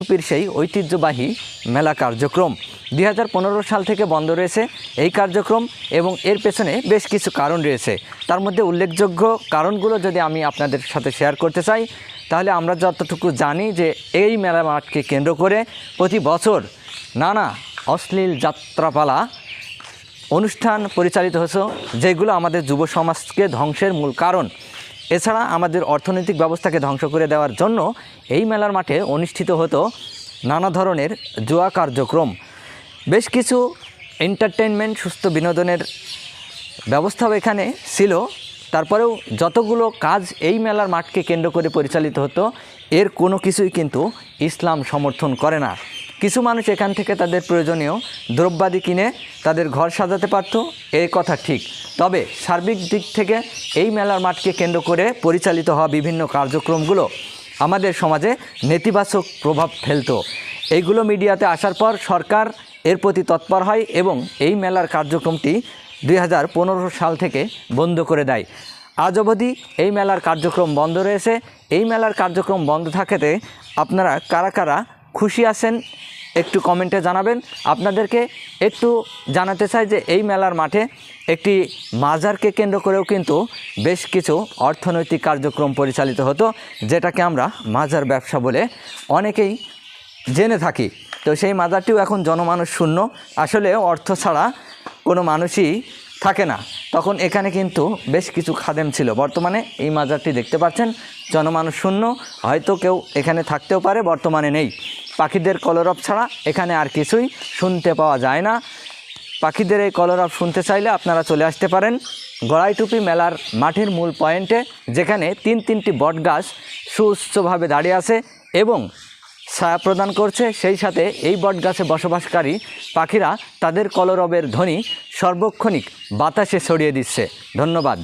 ইউপির সেই ঐতিহ্যবাহী মেলা কার্যক্রম 2015 সাল থেকে বন্ধ রয়েছে এই কার্যক্রম এবং এর পেছনে বেশ কিছু কারণ রয়েছে। তার মধ্যে উল্লেখযোগ্য কারণগুলো যদি আমি আপনাদের সাথে শেয়ার করতে চাই, তাহলে আমরা যতটুকু জানি যে এই মেলা মাঠকে কেন্দ্র করে প্রতি বছর নানা অশ্লীল যাত্রাপালা অনুষ্ঠান পরিচালিত হচ্ছে, যেগুলো আমাদের যুব সমাজকে ধ্বংসের মূল কারণ। এছাড়া আমাদের অর্থনৈতিক ব্যবস্থাকে ধ্বংস করে দেওয়ার জন্য এই মেলার মাঠে অনুষ্ঠিত হতো নানা ধরনের জুয়া কার্যক্রম। বেশ কিছু এন্টারটেইনমেন্ট সুস্থ বিনোদনের ব্যবস্থাও এখানে ছিল। তারপরেও যতগুলো কাজ এই মেলার মাঠকে কেন্দ্র করে পরিচালিত হতো, এর কোনো কিছুই কিন্তু ইসলাম সমর্থন করে না। কিছু মানুষ এখান থেকে তাদের প্রয়োজনীয় দ্রব্যাদি কিনে তাদের ঘর সাজাতে পারত, এই কথা ঠিক। তবে সার্বিক দিক থেকে এই মেলার মাঠকে কেন্দ্র করে পরিচালিত হওয়া বিভিন্ন কার্যক্রমগুলো আমাদের সমাজে নেতিবাচক প্রভাব ফেলত। এইগুলো মিডিয়াতে আসার পর সরকার এর প্রতি তৎপর হয় এবং এই মেলার কার্যক্রমটি 2015 সাল থেকে বন্ধ করে দেয়। আজ অবধি এই মেলার কার্যক্রম বন্ধ রয়েছে। এই মেলার কার্যক্রম বন্ধ থাকাতে আপনারা কারা কারা খুশি আছেন একটু কমেন্টে জানাবেন। আপনাদেরকে একটু জানাতে চাই যে এই মেলার মাঠে একটি মাজারকে কেন্দ্র করেও কিন্তু বেশ কিছু অর্থনৈতিক কার্যক্রম পরিচালিত হতো, যেটাকে আমরা মাজার ব্যবসা বলে অনেকেই জেনে থাকি। তো সেই মাজারটিও এখন জনমানুষ শূন্য। আসলে অর্থ ছাড়া কোনো মানুষই থাকে না। তখন এখানে কিন্তু বেশ কিছু খাদেম ছিল। বর্তমানে এই মাজারটি দেখতে পাচ্ছেন জনমানুষ শূন্য, হয়তো কেউ এখানে থাকতেও পারে, বর্তমানে নেই। পাখিদের কলরব ছাড়া এখানে আর কিছুই শুনতে পাওয়া যায় না। পাখিদের এই কলরব শুনতে চাইলে আপনারা চলে আসতে পারেন গড়াইটুপি মেলার মাঠের মূল পয়েন্টে, যেখানে তিনটি বটগাছ সুউচ্চভাবে দাঁড়িয়ে আছে এবং ছায়া প্রদান করছে। সেই সাথে এই বটগাছে বসবাসকারী পাখিরা তাদের কলরবের ধ্বনি সর্বক্ষণিক বাতাসে ছড়িয়ে দিচ্ছে। ধন্যবাদ।